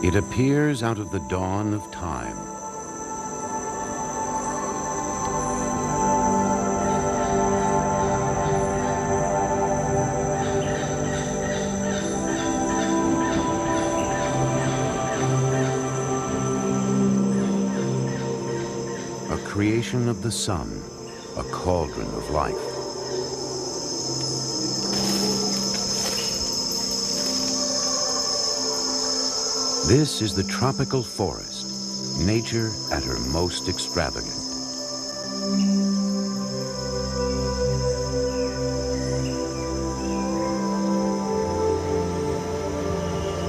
It appears out of the dawn of time. A creation of the sun, a cauldron of life. This is the tropical forest, nature at her most extravagant.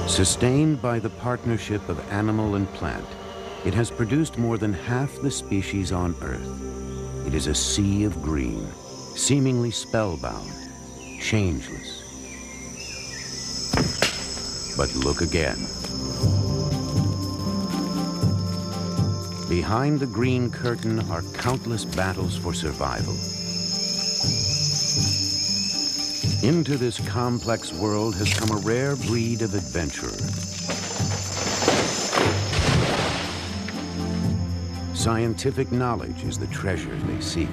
Sustained by the partnership of animal and plant, it has produced more than half the species on Earth. It is a sea of green, seemingly spellbound, changeless. But look again. Behind the green curtain are countless battles for survival. Into this complex world has come a rare breed of adventurer. Scientific knowledge is the treasure they seek.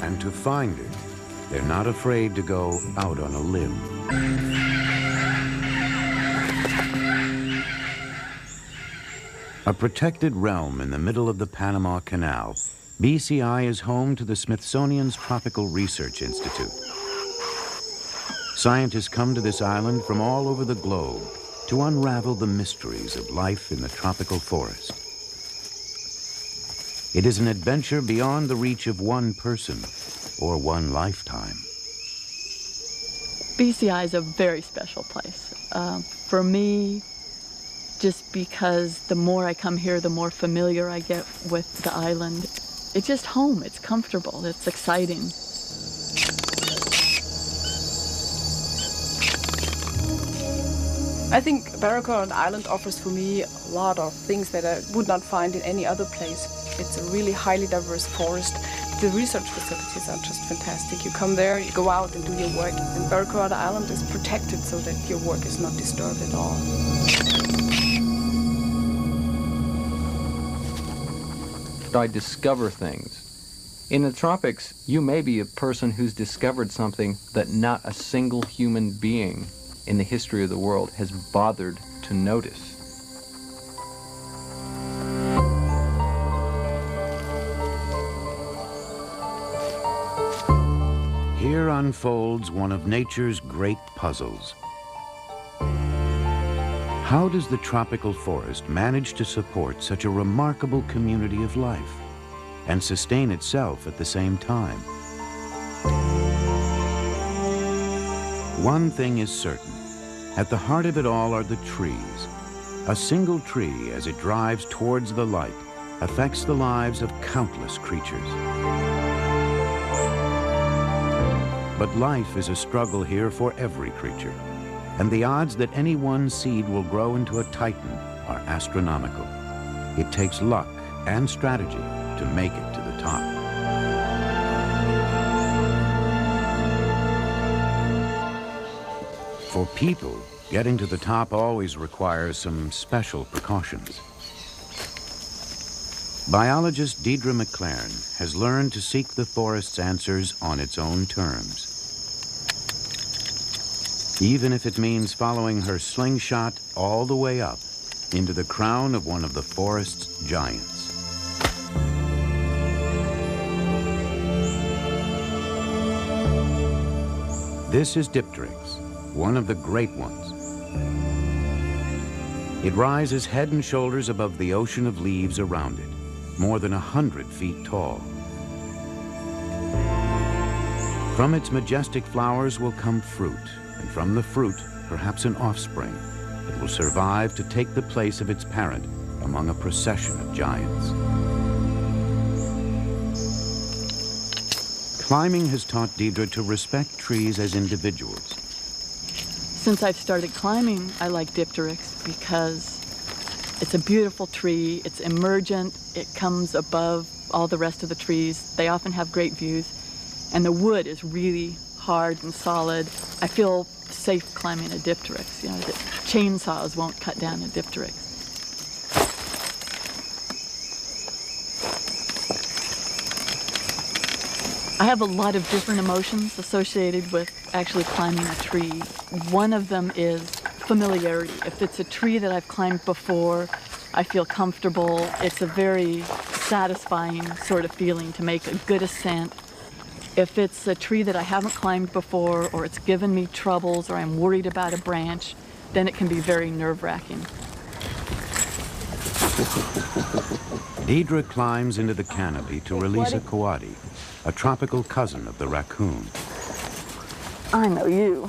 And to find it, they're not afraid to go out on a limb. A protected realm in the middle of the Panama Canal, BCI is home to the Smithsonian's Tropical Research Institute. Scientists come to this island from all over the globe to unravel the mysteries of life in the tropical forest. It is an adventure beyond the reach of one person or one lifetime. BCI is a very special place. For me, just because the more I come here, the more familiar I get with the island. It's just home, it's comfortable, it's exciting. I think Barracuda Island offers for me a lot of things that I would not find in any other place. It's a really highly diverse forest. The research facilities are just fantastic. You come there, you go out and do your work. And Barracuda Island is protected so that your work is not disturbed at all. I discover things. In the tropics, you may be a person who's discovered something that not a single human being in the history of the world has bothered to notice. Here unfolds one of nature's great puzzles. How does the tropical forest manage to support such a remarkable community of life and sustain itself at the same time? One thing is certain. At the heart of it all are the trees. A single tree, as it drives towards the light, affects the lives of countless creatures. But life is a struggle here for every creature, and the odds that any one seed will grow into a titan are astronomical. It takes luck and strategy to make it to the top. For people, getting to the top always requires some special precautions. Biologist Deidre McLaren has learned to seek the forest's answers on its own terms. Even if it means following her slingshot all the way up into the crown of one of the forest's giants. This is Dipteryx, one of the great ones. It rises head and shoulders above the ocean of leaves around it, more than 100 feet tall. From its majestic flowers will come fruit, and from the fruit, perhaps an offspring. It will survive to take the place of its parent among a procession of giants. Climbing has taught Deidre to respect trees as individuals. Since I've started climbing, I like Dipteryx because it's a beautiful tree, it's emergent, it comes above all the rest of the trees. They often have great views, and the wood is really hard and solid. I feel safe climbing a dipteryx, you know, that chainsaws won't cut down a dipteryx. I have a lot of different emotions associated with actually climbing a tree. One of them is familiarity. If it's a tree that I've climbed before, I feel comfortable. It's a very satisfying sort of feeling to make a good ascent. If it's a tree that I haven't climbed before, or it's given me troubles, or I'm worried about a branch, then it can be very nerve-wracking. Deidre climbs into the canopy to release a coati, a tropical cousin of the raccoon. I know you.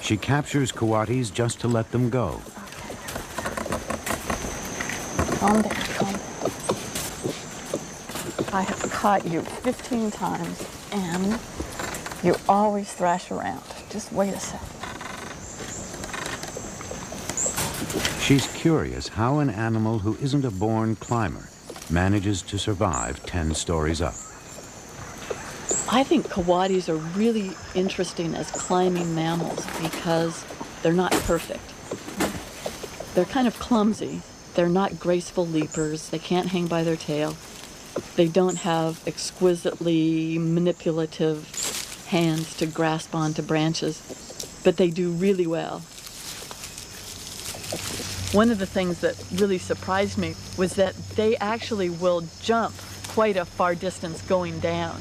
She captures coatis just to let them go. Calm down, calm down. I have caught you 15 times, and you always thrash around. Just wait a second. She's curious how an animal who isn't a born climber manages to survive 10 stories up. I think coatis are really interesting as climbing mammals because they're not perfect. They're kind of clumsy. They're not graceful leapers. They can't hang by their tail. They don't have exquisitely manipulative hands to grasp onto branches, but they do really well. One of the things that really surprised me was that they actually will jump quite a far distance going down.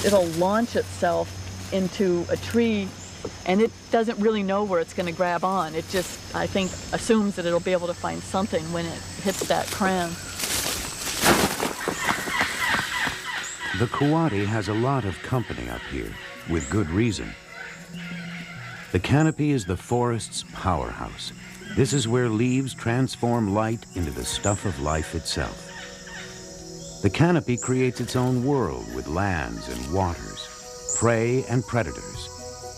It'll launch itself into a tree, and it doesn't really know where it's going to grab on. It just, I think, assumes that it'll be able to find something when it hits that crown. The coati has a lot of company up here, with good reason. The canopy is the forest's powerhouse. This is where leaves transform light into the stuff of life itself. The canopy creates its own world with lands and waters, prey and predators.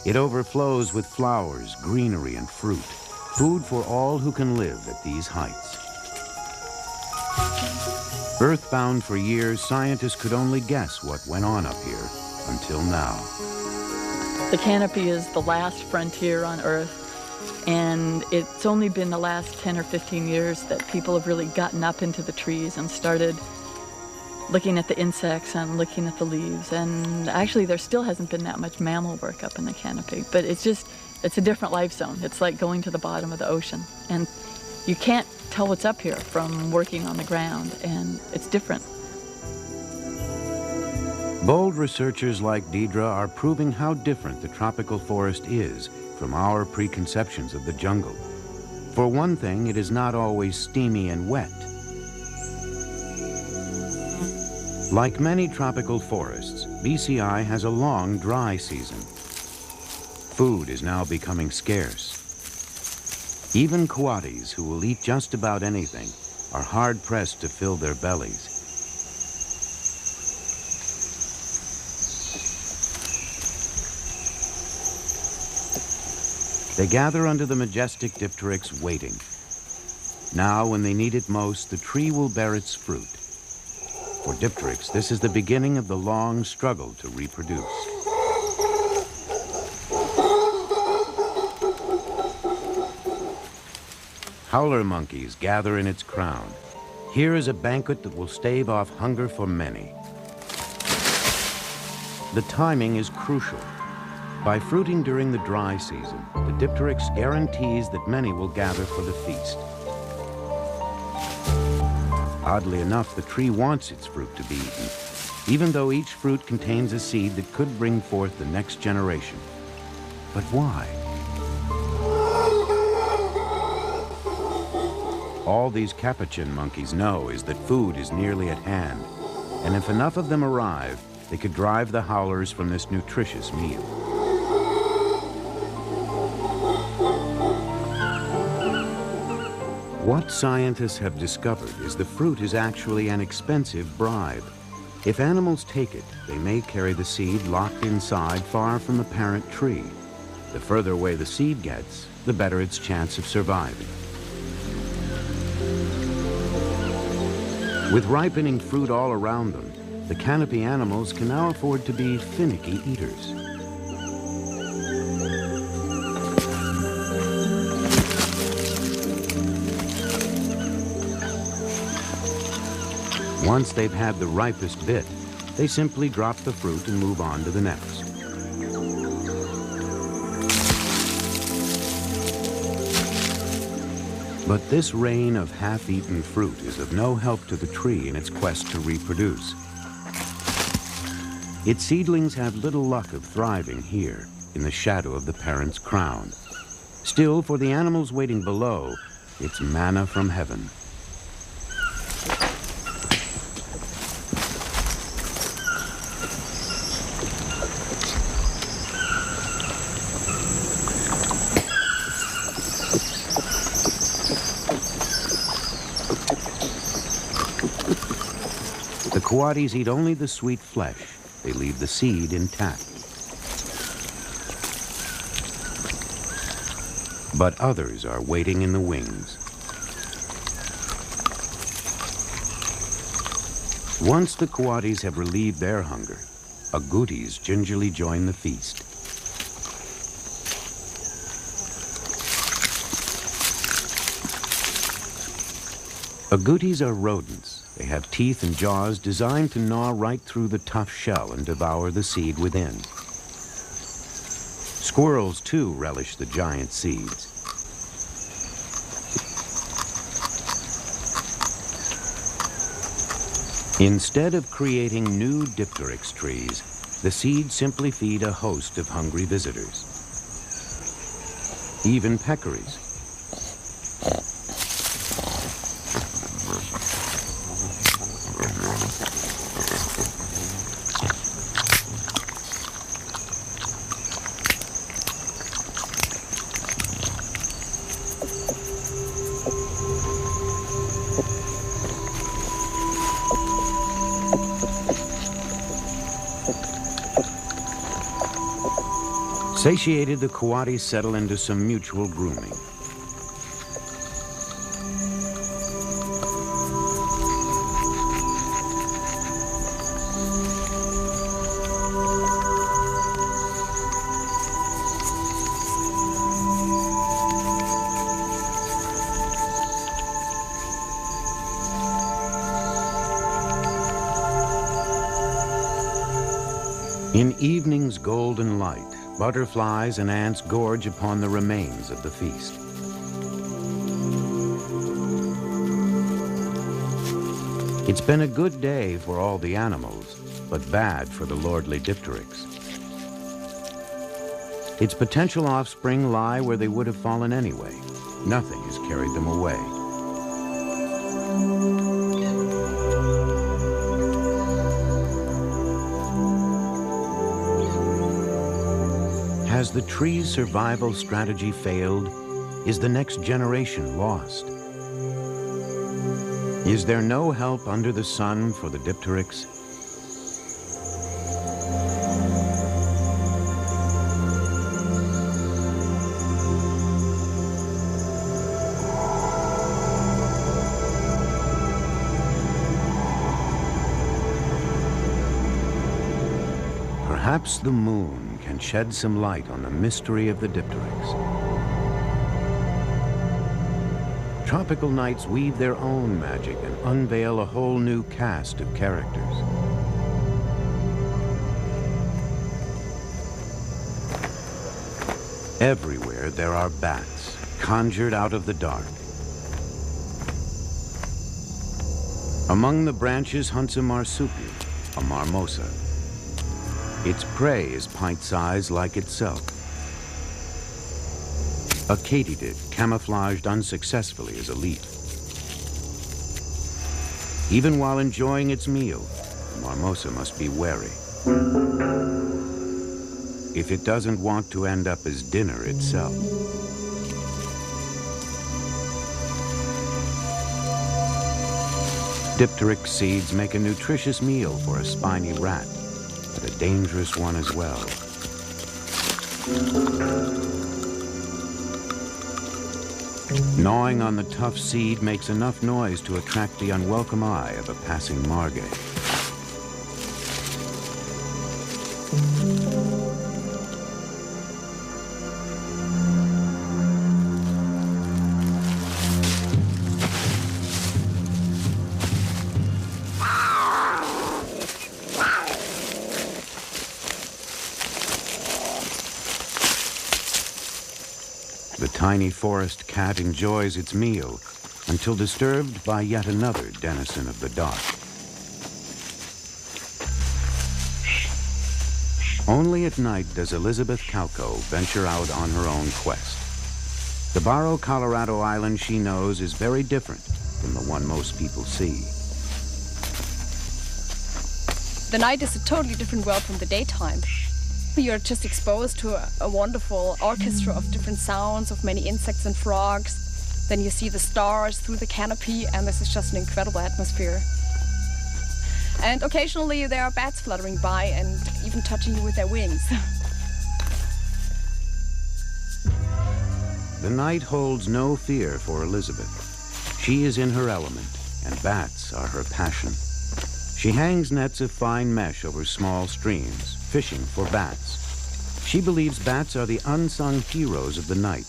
It overflows with flowers, greenery, and fruit, food for all who can live at these heights. Earthbound for years, scientists could only guess what went on up here until now. The canopy is the last frontier on Earth, and it's only been the last 10 or 15 years that people have really gotten up into the trees and started looking at the insects and looking at the leaves. And actually there still hasn't been that much mammal work up in the canopy, but it's a different life zone. It's like going to the bottom of the ocean, and you can't tell what's up here from working on the ground, and it's different. Bold researchers like Deidre are proving how different the tropical forest is from our preconceptions of the jungle. For one thing, it is not always steamy and wet. Like many tropical forests, BCI has a long dry season. Food is now becoming scarce. Even coatis, who will eat just about anything, are hard-pressed to fill their bellies. They gather under the majestic dipteryx waiting. Now, when they need it most, the tree will bear its fruit. For dipteryx, this is the beginning of the long struggle to reproduce. Howler monkeys gather in its crown. Here is a banquet that will stave off hunger for many. The timing is crucial. By fruiting during the dry season, the dipteryx guarantees that many will gather for the feast. Oddly enough, the tree wants its fruit to be eaten, even though each fruit contains a seed that could bring forth the next generation. But why? All these capuchin monkeys know is that food is nearly at hand, and if enough of them arrive, they could drive the howlers from this nutritious meal. What scientists have discovered is the fruit is actually an expensive bribe. If animals take it, they may carry the seed locked inside far from the parent tree. The further away the seed gets, the better its chance of surviving. With ripening fruit all around them, the canopy animals can now afford to be finicky eaters. Once they've had the ripest bit, they simply drop the fruit and move on to the next. But this rain of half-eaten fruit is of no help to the tree in its quest to reproduce. Its seedlings have little luck of thriving here, in the shadow of the parent's crown. Still, for the animals waiting below, it's manna from heaven. The coatis eat only the sweet flesh. They leave the seed intact. But others are waiting in the wings. Once the coatis have relieved their hunger, agoutis gingerly join the feast. Agoutis are rodents. They have teeth and jaws designed to gnaw right through the tough shell and devour the seed within. Squirrels, too, relish the giant seeds. Instead of creating new dipteryx trees, the seeds simply feed a host of hungry visitors. Even peccaries. Satiated, the coatis settle into some mutual grooming. In evening's golden light, butterflies and ants gorge upon the remains of the feast. It's been a good day for all the animals, but bad for the lordly dipteryx. Its potential offspring lie where they would have fallen anyway. Nothing has carried them away. Has the tree's survival strategy failed? Is the next generation lost? Is there no help under the sun for the dipteryx? Perhaps the moon can shed some light on the mystery of the dipteryx. Tropical nights weave their own magic and unveil a whole new cast of characters. Everywhere there are bats, conjured out of the dark. Among the branches hunts a marsupial, a marmosa. Its prey is pint-sized like itself. A katydid, camouflaged unsuccessfully as a leaf. Even while enjoying its meal, the marmosa must be wary. If it doesn't want to end up as dinner itself. Dipteryx seeds make a nutritious meal for a spiny rat, but a dangerous one as well. Gnawing on the tough seed makes enough noise to attract the unwelcome eye of a passing margay. tiny forest cat enjoys its meal until disturbed by yet another denizen of the dark. Only at night does Elizabeth Calco venture out on her own quest. The Barrow, Colorado island she knows is very different from the one most people see. The night is a totally different world from the daytime. You're just exposed to a wonderful orchestra of different sounds, of many insects and frogs. Then you see the stars through the canopy, and this is just an incredible atmosphere. And occasionally there are bats fluttering by and even touching you with their wings. The night holds no fear for Elizabeth. She is in her element, and bats are her passion. She hangs nets of fine mesh over small streams, fishing for bats. She believes bats are the unsung heroes of the night,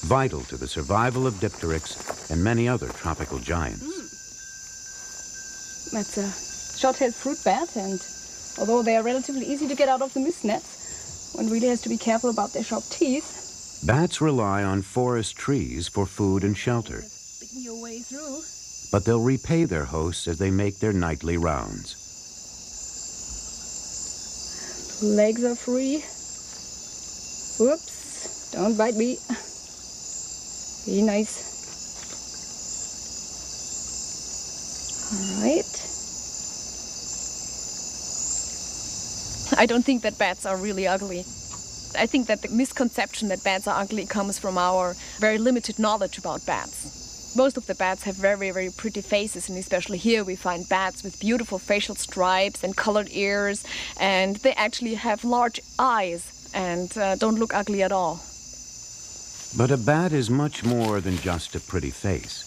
vital to the survival of dipteryx and many other tropical giants. That's a short-tailed fruit bat, and although they are relatively easy to get out of the mist nets, one really has to be careful about their sharp teeth. Bats rely on forest trees for food and shelter. Picking your way through. But they'll repay their hosts as they make their nightly rounds. Legs are free. Whoops, don't bite me. Be nice. All right. I don't think that bats are really ugly. I think that the misconception that bats are ugly comes from our very limited knowledge about bats. Most of the bats have very, very pretty faces, and especially here we find bats with beautiful facial stripes and colored ears, and they actually have large eyes and don't look ugly at all. But a bat is much more than just a pretty face.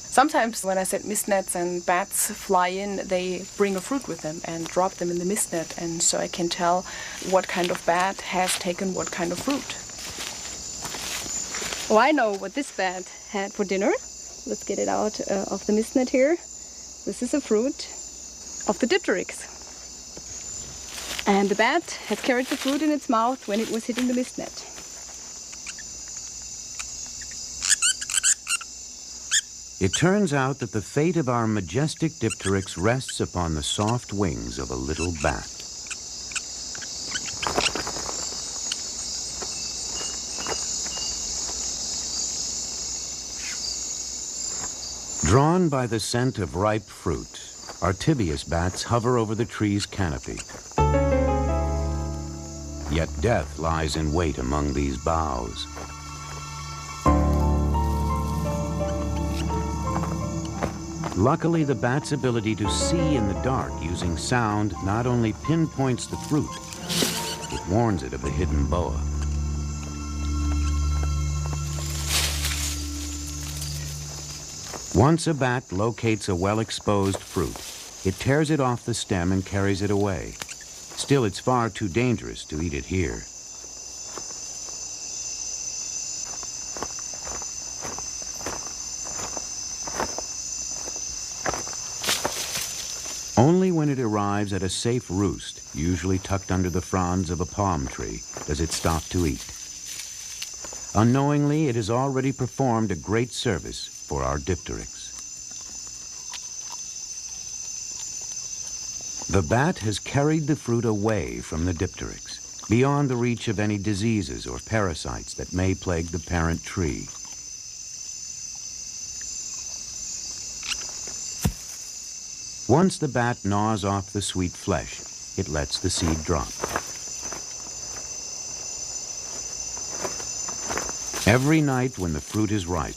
Sometimes when I set mist nets and bats fly in, they bring a fruit with them and drop them in the mist net, and so I can tell what kind of bat has taken what kind of fruit. Oh, I know what this bat had for dinner. Let's get it out of the mist net here. This is a fruit of the dipteryx. And the bat had carried the fruit in its mouth when it was hitting the mist net. It turns out that the fate of our majestic dipteryx rests upon the soft wings of a little bat. Drawn by the scent of ripe fruit, amphibious bats hover over the tree's canopy. Yet death lies in wait among these boughs. Luckily, the bat's ability to see in the dark using sound not only pinpoints the fruit, it warns it of the hidden boa. Once a bat locates a well-exposed fruit, it tears it off the stem and carries it away. Still, it's far too dangerous to eat it here. Only when it arrives at a safe roost, usually tucked under the fronds of a palm tree, does it stop to eat. Unknowingly, it has already performed a great service for our dipteryx. The bat has carried the fruit away from the dipteryx, beyond the reach of any diseases or parasites that may plague the parent tree. Once the bat gnaws off the sweet flesh, it lets the seed drop. Every night when the fruit is ripe,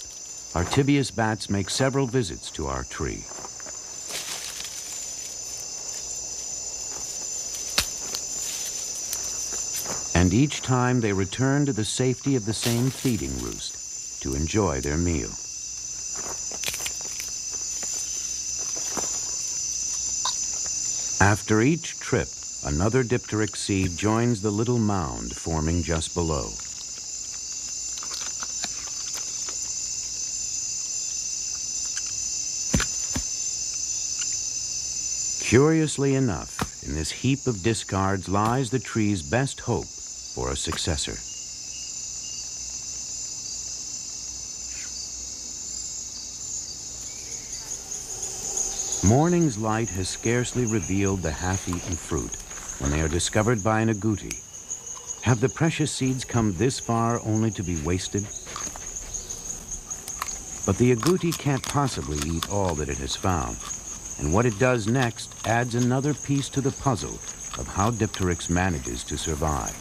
amphibious bats make several visits to our tree. And each time they return to the safety of the same feeding roost to enjoy their meal. After each trip, another dipteryx seed joins the little mound forming just below. Curiously enough, in this heap of discards lies the tree's best hope for a successor. Morning's light has scarcely revealed the half-eaten fruit when they are discovered by an agouti. Have the precious seeds come this far only to be wasted? But the agouti can't possibly eat all that it has found, and what it does next adds another piece to the puzzle of how Dipteryx manages to survive.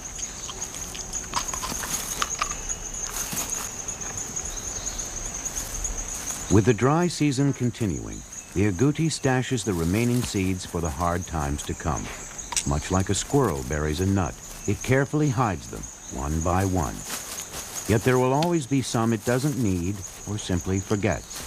With the dry season continuing, the agouti stashes the remaining seeds for the hard times to come. Much like a squirrel buries a nut, it carefully hides them, one by one. Yet there will always be some it doesn't need or simply forgets.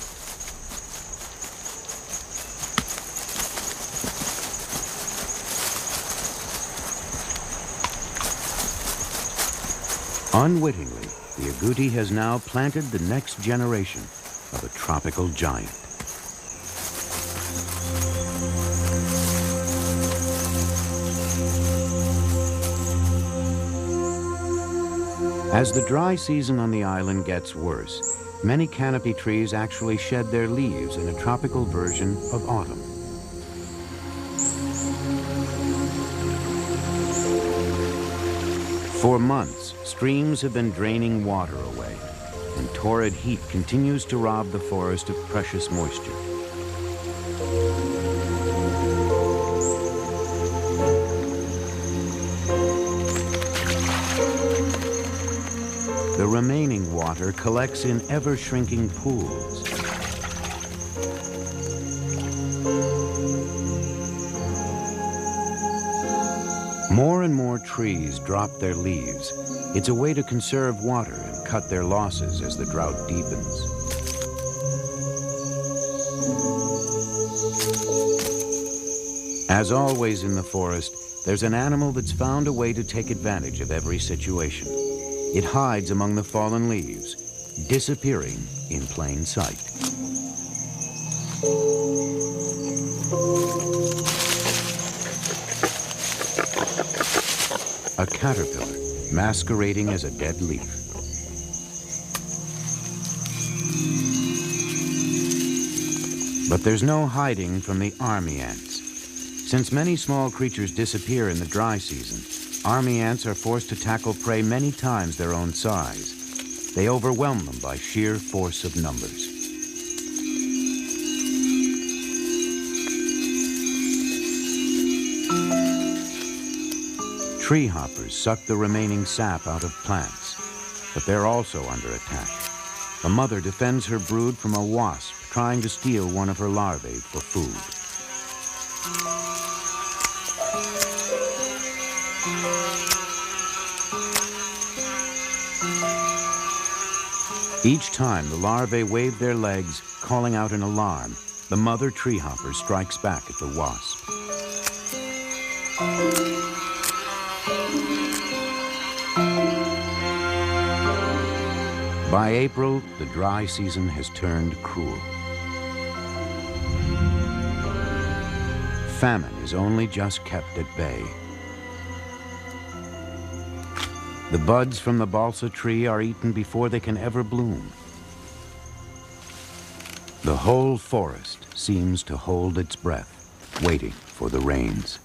Unwittingly, the agouti has now planted the next generation of a tropical giant. As the dry season on the island gets worse, many canopy trees actually shed their leaves in a tropical version of autumn. For months, streams have been draining water away, and torrid heat continues to rob the forest of precious moisture. The remaining water collects in ever-shrinking pools. More and more trees drop their leaves. It's a way to conserve water and cut their losses as the drought deepens. As always in the forest, there's an animal that's found a way to take advantage of every situation. It hides among the fallen leaves, disappearing in plain sight. A caterpillar masquerading as a dead leaf. But there's no hiding from the army ants. Since many small creatures disappear in the dry season, army ants are forced to tackle prey many times their own size. They overwhelm them by sheer force of numbers. Tree hoppers suck the remaining sap out of plants, but they're also under attack. The mother defends her brood from a wasp trying to steal one of her larvae for food. Each time the larvae wave their legs, calling out an alarm, the mother tree hopper strikes back at the wasp. By April, the dry season has turned cruel. Famine is only just kept at bay. The buds from the balsa tree are eaten before they can ever bloom. The whole forest seems to hold its breath, waiting for the rains.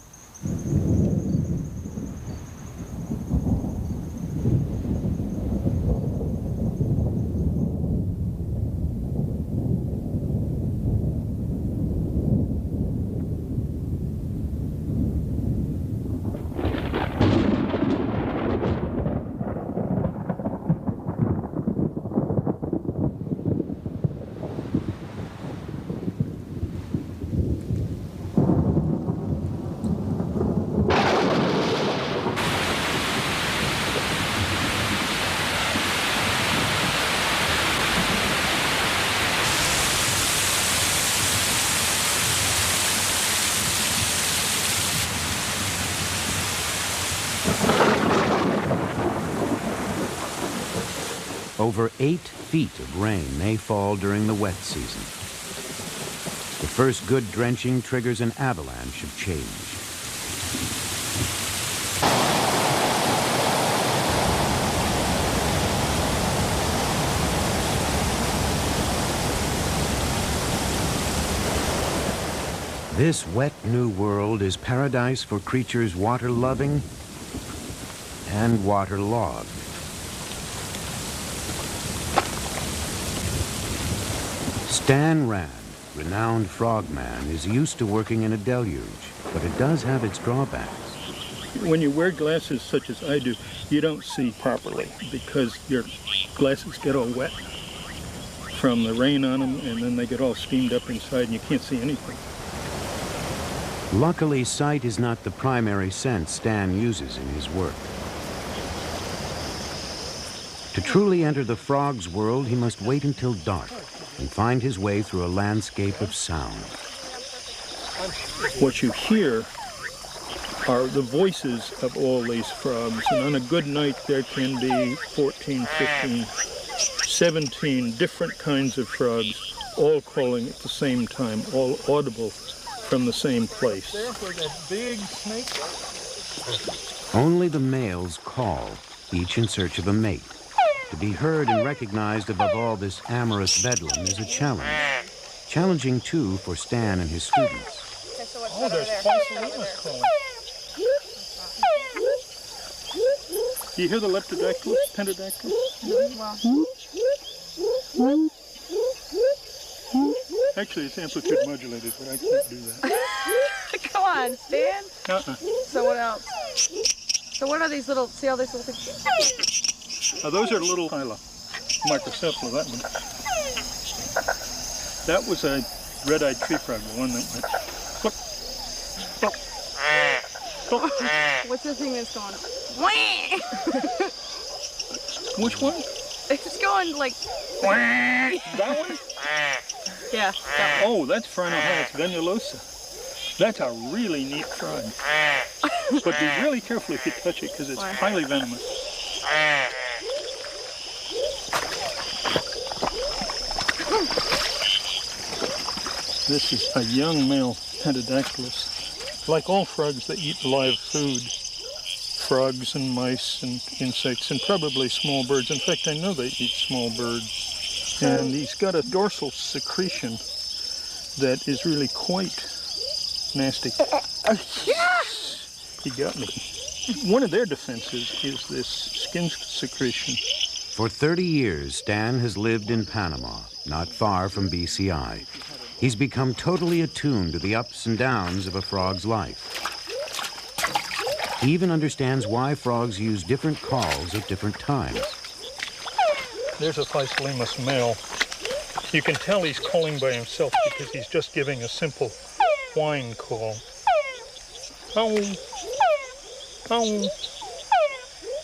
Over 8 feet of rain may fall during the wet season. The first good drenching triggers an avalanche of change. This wet new world is paradise for creatures water-loving and waterlogged. Stan Rand, renowned frogman, is used to working in a deluge, but it does have its drawbacks. When you wear glasses such as I do, you don't see properly because your glasses get all wet from the rain on them, and then they get all steamed up inside and you can't see anything. Luckily, sight is not the primary sense Stan uses in his work. To truly enter the frog's world, he must wait until dark and find his way through a landscape of sound. What you hear are the voices of all these frogs, and on a good night there can be 14, 15, 17 different kinds of frogs, all calling at the same time, all audible from the same place. Only the males call, each in search of a mate. To be heard and recognized above all this amorous bedlam is a challenge. Challenging, too, for Stan and his students. Oh, there's Physalimos calling. Do you hear the leptodactylus, pentadactylus? Actually, it's amplitude modulated, but I can't do that. Come on, Stan. Uh-uh. So what else? So what are these little, see all these little things? Those are little hyla, microcephala, that one. That was a red-eyed tree frog, the one that went flip, flop, flop. What's the thing that's going? Which one? It's going like. That one? Yeah. That one. Oh, that's Phrynohylas venulosa. That's a really neat frog. But be really careful if you touch it because it's Why? highly venomous. This is a young male pentadactylus. Like all frogs, they eat live food. Frogs and mice and insects and probably small birds. In fact, I know they eat small birds. And he's got a dorsal secretion that is really quite nasty. He got me. One of their defenses is this skin secretion. For 30 years, Stan has lived in Panama, not far from BCI. He's become totally attuned to the ups and downs of a frog's life. He even understands why frogs use different calls at different times. There's a Physalimos male. You can tell he's calling by himself because he's just giving a simple whine call. Ow, ow.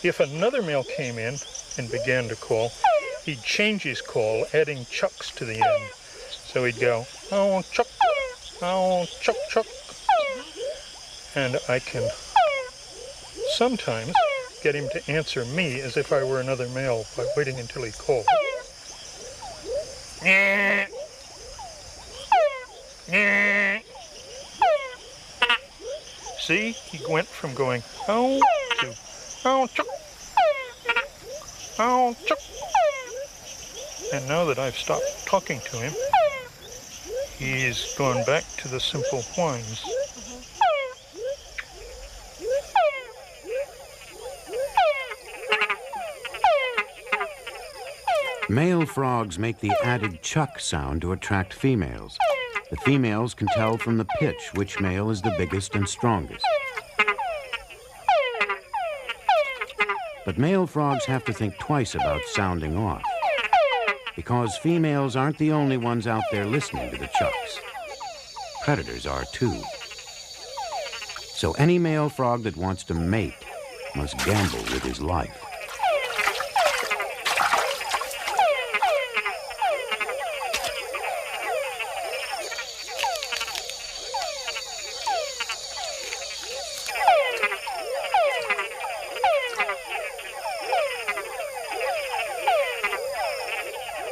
If another male came in and began to call, he'd change his call, adding chucks to the end. So he'd go, oh, chuck, chuck. And I can sometimes get him to answer me as if I were another male by waiting until he called. See, he went from going, oh, to, oh, chuck, oh, chuck. And now that I've stopped talking to him, he's gone back to the simple whines. Male frogs make the added chuck sound to attract females. The females can tell from the pitch which male is the biggest and strongest. But male frogs have to think twice about sounding off, because females aren't the only ones out there listening to the chucks. Predators are too. So any male frog that wants to mate must gamble with his life.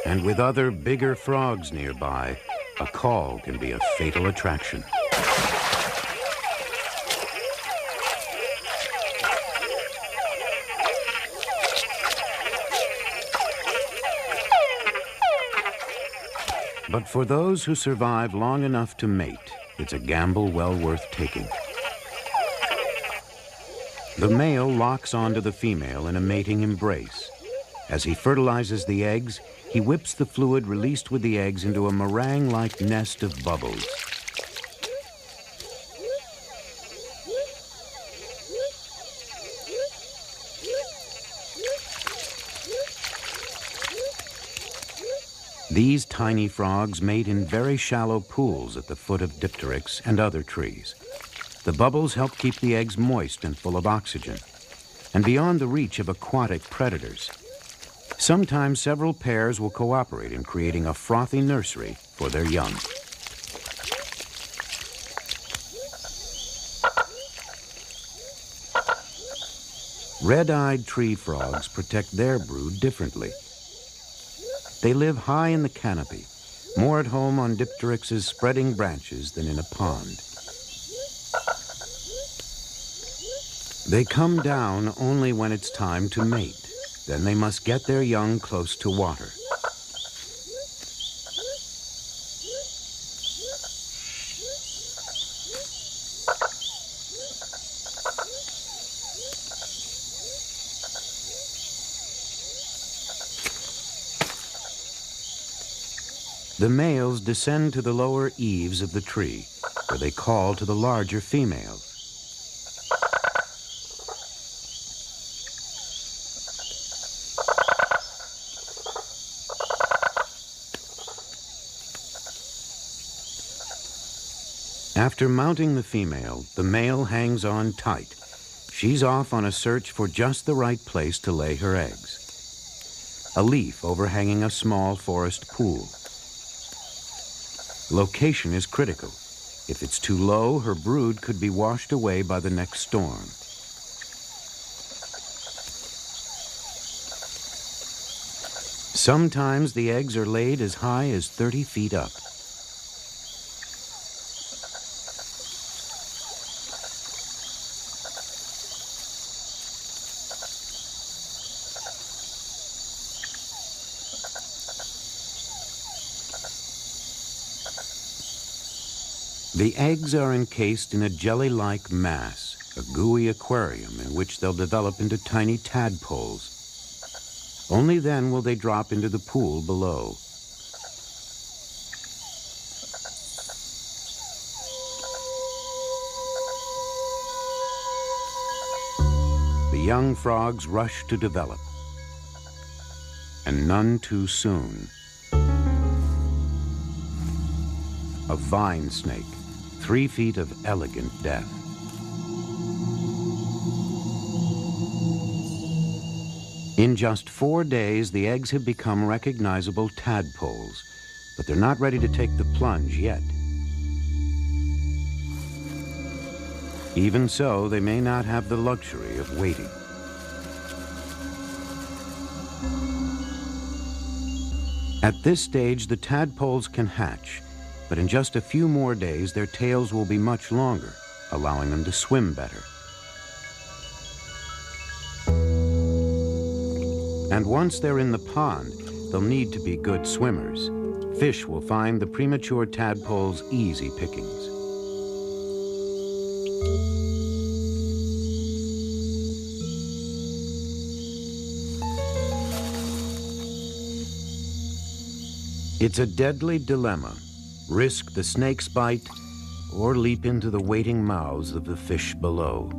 And with other bigger frogs nearby, a call can be a fatal attraction. But for those who survive long enough to mate, It's a gamble well worth taking. The male locks onto the female in a mating embrace. As he fertilizes the eggs, he whips the fluid released with the eggs into a meringue-like nest of bubbles. These tiny frogs mate in very shallow pools at the foot of dipteryx and other trees. The bubbles help keep the eggs moist and full of oxygen, and beyond the reach of aquatic predators. Sometimes several pairs will cooperate in creating a frothy nursery for their young. Red-eyed tree frogs protect their brood differently. They live high in the canopy, more at home on dipteryx's spreading branches than in a pond. They come down only when it's time to mate. Then they must get their young close to water. The males descend to the lower eaves of the tree, where they call to the larger females. After mounting the female, the male hangs on tight. She's off on a search for just the right place to lay her eggs. A leaf overhanging a small forest pool. Location is critical. If it's too low, her brood could be washed away by the next storm. Sometimes the eggs are laid as high as 30 feet up. The eggs are encased in a jelly-like mass, a gooey aquarium in which they'll develop into tiny tadpoles. Only then will they drop into the pool below. The young frogs rush to develop, and none too soon. A vine snake, 3 feet of elegant death. In just 4 days, the eggs have become recognizable tadpoles, but they're not ready to take the plunge yet. Even so, they may not have the luxury of waiting. At this stage, the tadpoles can hatch, but in just a few more days, their tails will be much longer, allowing them to swim better. And once they're in the pond, they'll need to be good swimmers. Fish will find the premature tadpoles easy pickings. It's a deadly dilemma. Risk the snake's bite or leap into the waiting mouths of the fish below.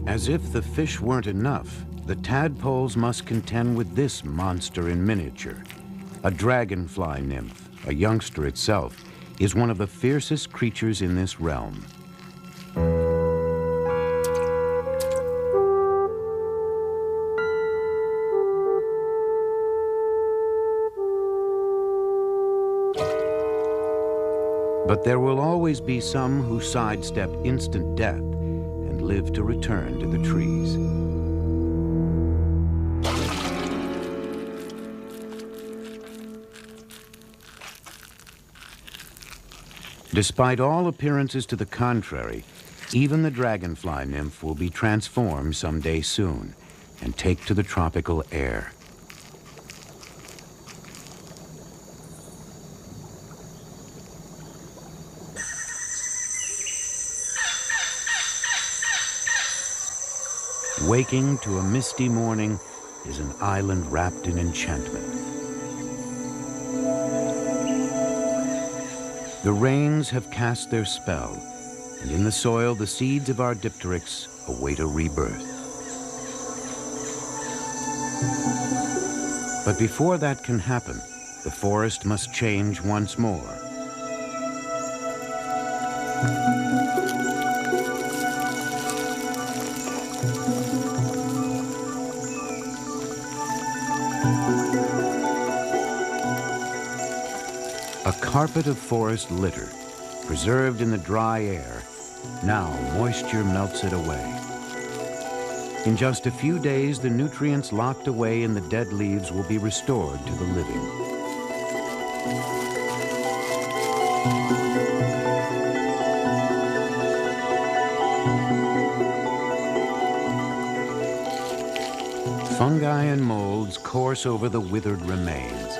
As if the fish weren't enough, the tadpoles must contend with this monster in miniature. A dragonfly nymph, a youngster itself, is one of the fiercest creatures in this realm. But there will always be some who sidestep instant death and live to return to the trees. Despite all appearances to the contrary, even the dragonfly nymph will be transformed someday soon and take to the tropical air. Waking to a misty morning is an island wrapped in enchantment. The rains have cast their spell, and in the soil the seeds of our dipteryx await a rebirth. But before that can happen, the forest must change once more. A carpet of forest litter, preserved in the dry air. Now moisture melts it away. In just a few days, the nutrients locked away in the dead leaves will be restored to the living. Fungi and molds course over the withered remains.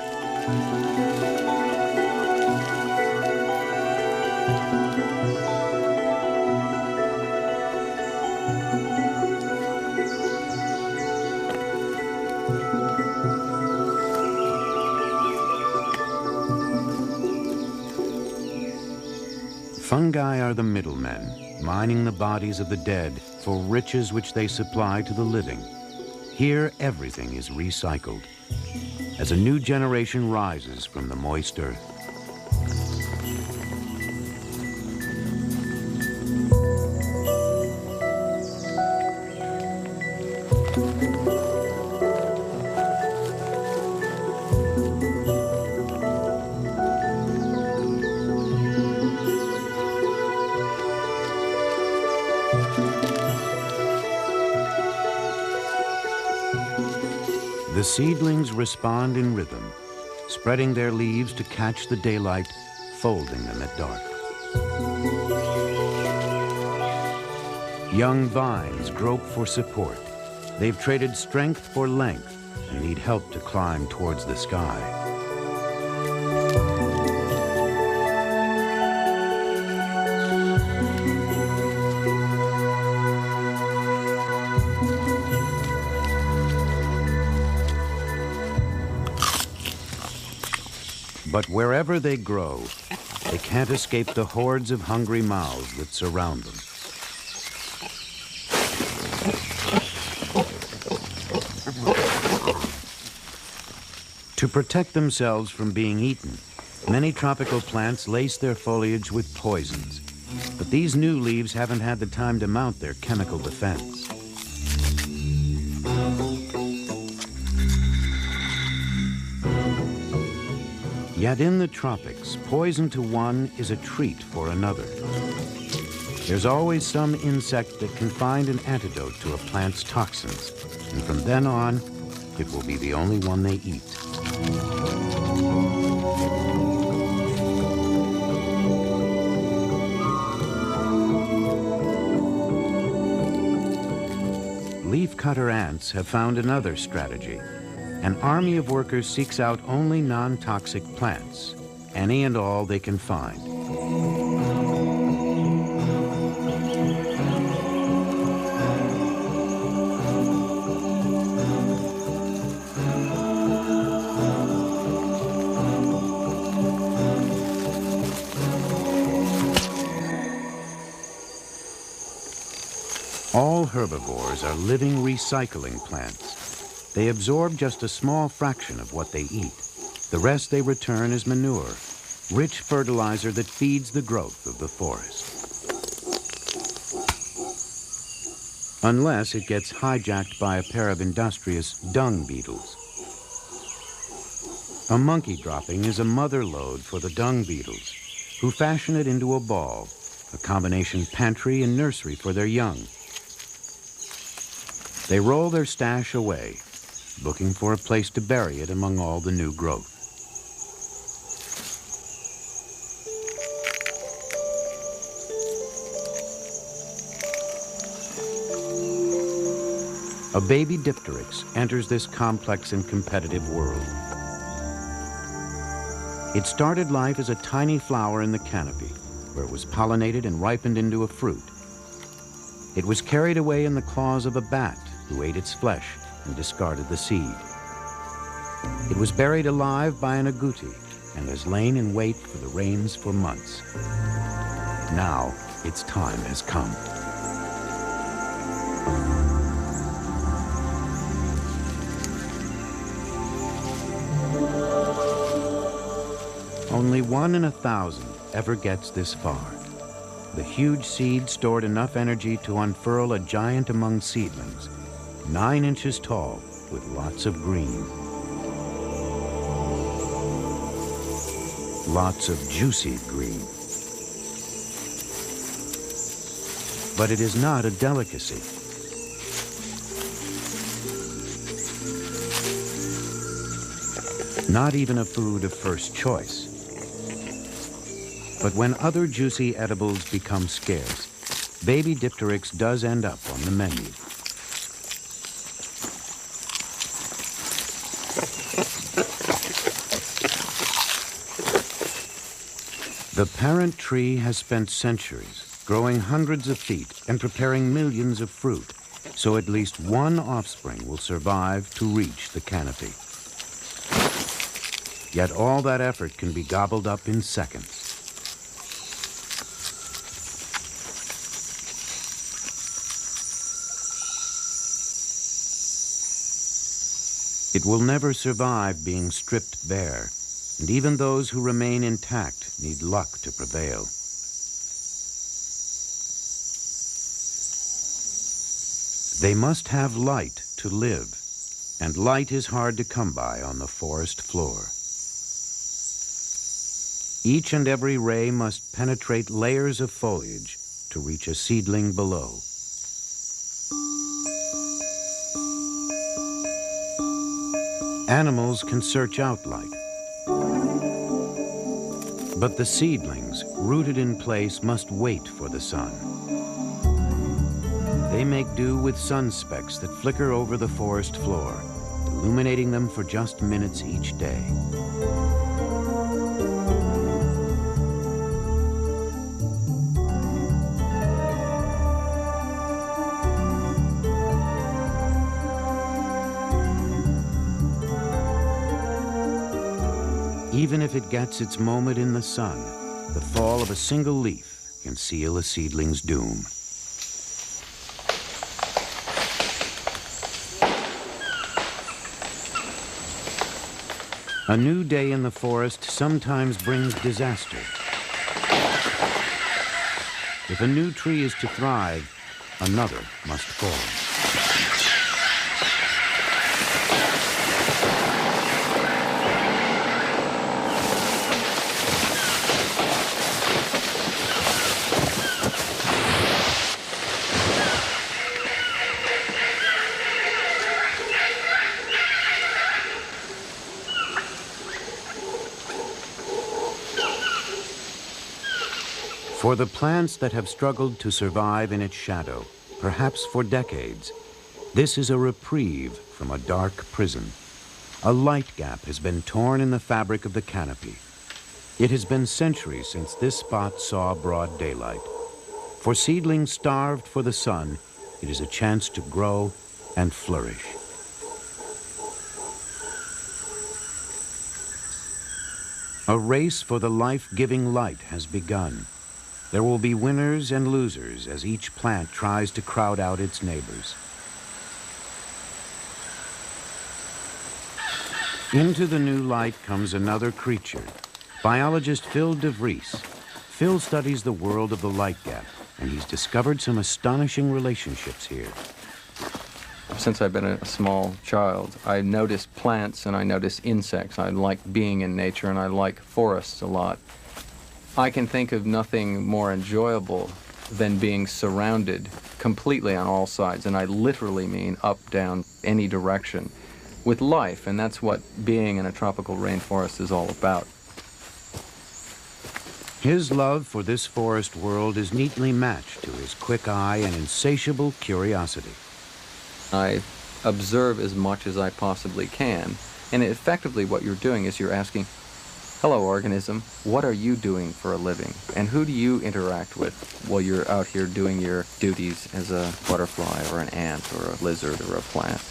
Fungi are the middlemen, mining the bodies of the dead for riches which they supply to the living. Here, everything is recycled as a new generation rises from the moist earth. The seedlings respond in rhythm, spreading their leaves to catch the daylight, folding them at dark. Young vines grope for support. They've traded strength for length and need help to climb towards the sky. But wherever they grow, they can't escape the hordes of hungry mouths that surround them. To protect themselves from being eaten, many tropical plants lace their foliage with poisons. But these new leaves haven't had the time to mount their chemical defense. Yet in the tropics, poison to one is a treat for another. There's always some insect that can find an antidote to a plant's toxins, and from then on, it will be the only one they eat. Leafcutter ants have found another strategy. An army of workers seeks out only non-toxic plants, any and all they can find. All herbivores are living recycling plants. They absorb just a small fraction of what they eat, The rest they return as manure, rich fertilizer that feeds the growth of the forest. Unless it gets hijacked by a pair of industrious dung beetles. A monkey dropping is a mother lode for the dung beetles, who fashion it into a ball, a combination pantry and nursery for their young. They roll their stash away, looking for a place to bury it among all the new growth. A baby dipteryx enters this complex and competitive world. It started life as a tiny flower in the canopy, where it was pollinated and ripened into a fruit. It was carried away in the claws of a bat who ate its flesh and discarded the seed. It was buried alive by an agouti and has lain in wait for the rains for months. Now its time has come. Only 1 in 1,000 ever gets this far. The huge seed stored enough energy to unfurl a giant among seedlings, 9 inches tall with lots of green. Lots of juicy green. But it is not a delicacy. Not even a food of first choice. But when other juicy edibles become scarce, baby dipteryx does end up on the menu. The parent tree has spent centuries growing hundreds of feet and preparing millions of fruit, so at least one offspring will survive to reach the canopy. Yet all that effort can be gobbled up in seconds. It will never survive being stripped bare, and even those who remain intact need luck to prevail. They must have light to live, and light is hard to come by on the forest floor. Each and every ray must penetrate layers of foliage to reach a seedling below. Animals can search out light, but the seedlings, rooted in place, must wait for the sun. They make do with sun specks that flicker over the forest floor, illuminating them for just minutes each day. Even if it gets its moment in the sun, the fall of a single leaf can seal a seedling's doom. A new day in the forest sometimes brings disaster. If a new tree is to thrive, another must fall. For the plants that have struggled to survive in its shadow, perhaps for decades, this is a reprieve from a dark prison. A light gap has been torn in the fabric of the canopy. It has been centuries since this spot saw broad daylight. For seedlings starved for the sun, it is a chance to grow and flourish. A race for the life-giving light has begun. There will be winners and losers as each plant tries to crowd out its neighbors. Into the new light comes another creature. Biologist Phil DeVries. Phil studies the world of the light gap, and he's discovered some astonishing relationships here. Since I've been a small child, I notice plants and I notice insects. I like being in nature and I like forests a lot. I can think of nothing more enjoyable than being surrounded completely on all sides, and I literally mean up, down, any direction, with life, and that's what being in a tropical rainforest is all about. His love for this forest world is neatly matched to his quick eye and insatiable curiosity. I observe as much as I possibly can, and effectively what you're doing is you're asking, hello organism, what are you doing for a living? And who do you interact with while you're out here doing your duties as a butterfly or an ant or a lizard or a plant?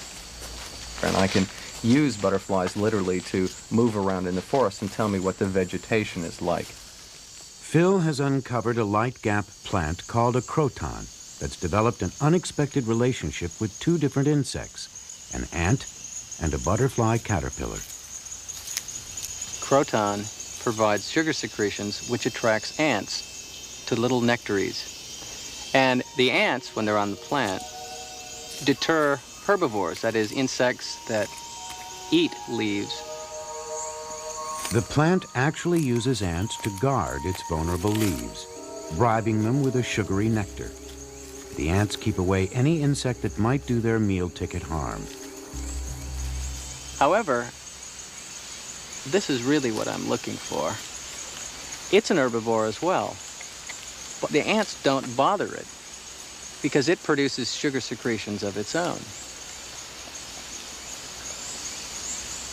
And I can use butterflies literally to move around in the forest and tell me what the vegetation is like. Phil has uncovered a light gap plant called a croton that's developed an unexpected relationship with two different insects, an ant and a butterfly caterpillar. Croton provides sugar secretions which attracts ants to little nectaries. And the ants, when they're on the plant, deter herbivores, that is, insects that eat leaves. The plant actually uses ants to guard its vulnerable leaves, bribing them with a sugary nectar. The ants keep away any insect that might do their meal ticket harm. However, this is really what I'm looking for. It's an herbivore as well, but the ants don't bother it because it produces sugar secretions of its own.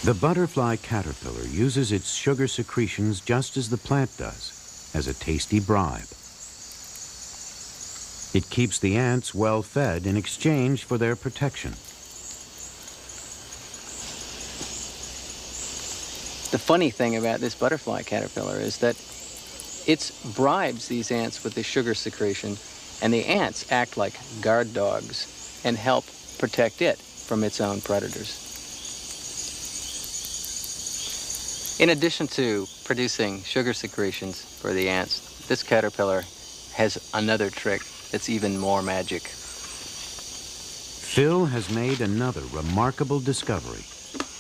The butterfly caterpillar uses its sugar secretions just as the plant does, as a tasty bribe. It keeps the ants well fed in exchange for their protection. The funny thing about this butterfly caterpillar is that it bribes these ants with the sugar secretion, and the ants act like guard dogs and help protect it from its own predators. In addition to producing sugar secretions for the ants, this caterpillar has another trick that's even more magic. Phil has made another remarkable discovery.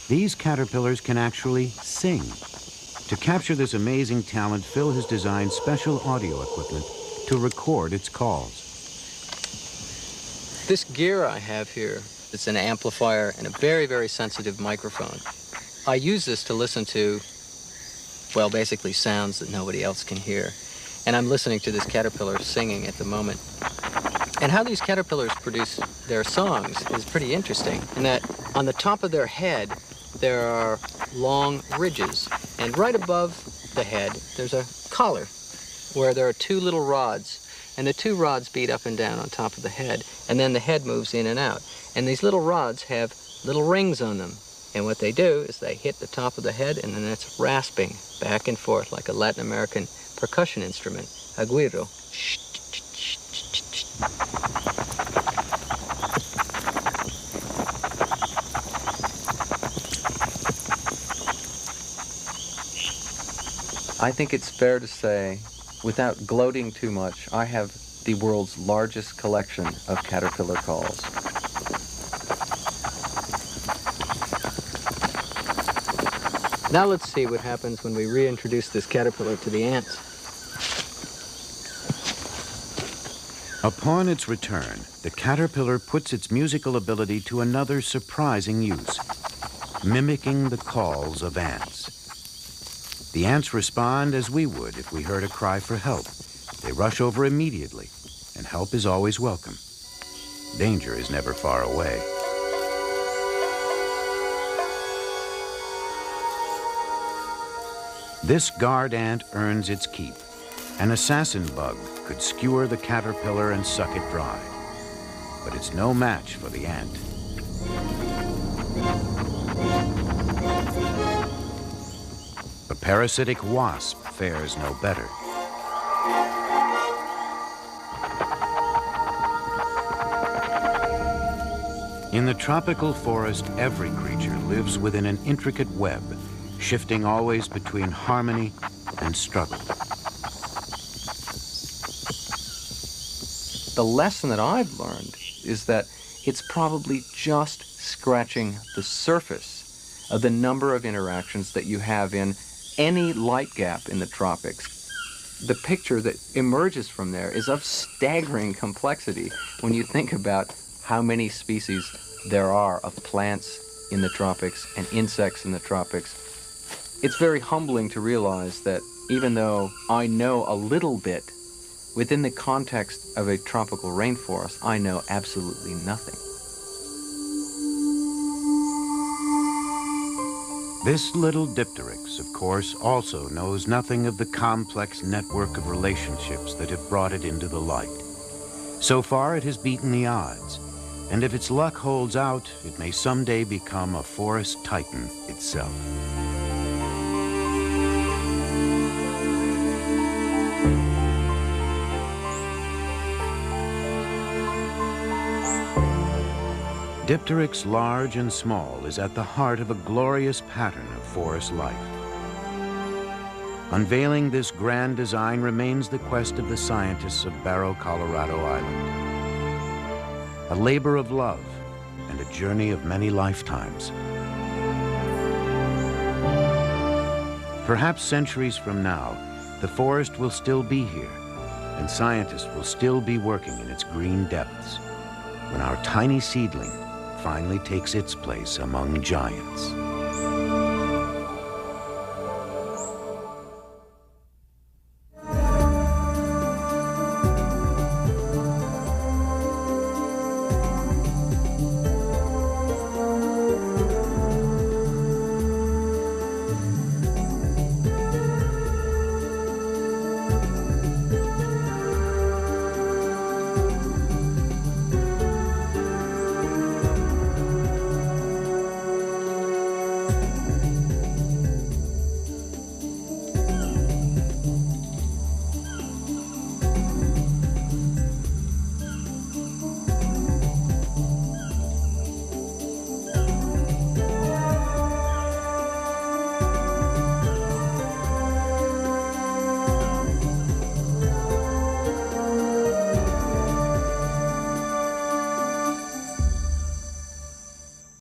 These caterpillars can actually sing. To capture this amazing talent, Phil has designed special audio equipment to record its calls. This gear I have here, it's an amplifier and a very, very sensitive microphone. I use this to listen to, well, basically sounds that nobody else can hear. And I'm listening to this caterpillar singing at the moment. And how these caterpillars produce their songs is pretty interesting, in that on the top of their head, there are long ridges. And right above the head, there's a collar where there are two little rods. And the two rods beat up and down on top of the head. And then the head moves in and out. And these little rods have little rings on them. And what they do is they hit the top of the head, and then it's rasping back and forth like a Latin American percussion instrument, a guiro. I think it's fair to say, without gloating too much, I have the world's largest collection of caterpillar calls. Now let's see what happens when we reintroduce this caterpillar to the ants. Upon its return, the caterpillar puts its musical ability to another surprising use, mimicking the calls of ants. The ants respond as we would if we heard a cry for help. They rush over immediately, and help is always welcome. Danger is never far away. This guard ant earns its keep. An assassin bug could skewer the caterpillar and suck it dry. But it's no match for the ant. The parasitic wasp fares no better. In the tropical forest, every creature lives within an intricate web, shifting always between harmony and struggle. The lesson that I've learned is that it's probably just scratching the surface of the number of interactions that you have in any light gap in the tropics. The picture that emerges from there is of staggering complexity when you think about how many species there are of plants in the tropics and insects in the tropics. It's very humbling to realize that even though I know a little bit, within the context of a tropical rainforest, I know absolutely nothing. This little dipteryx, of course, also knows nothing of the complex network of relationships that have brought it into the light. So far, it has beaten the odds, and if its luck holds out, it may someday become a forest titan itself. Dipteryx, large and small, is at the heart of a glorious pattern of forest life. Unveiling this grand design remains the quest of the scientists of Barrow, Colorado Island. A labor of love and a journey of many lifetimes. Perhaps centuries from now, the forest will still be here, and scientists will still be working in its green depths, when our tiny seedling finally takes its place among giants.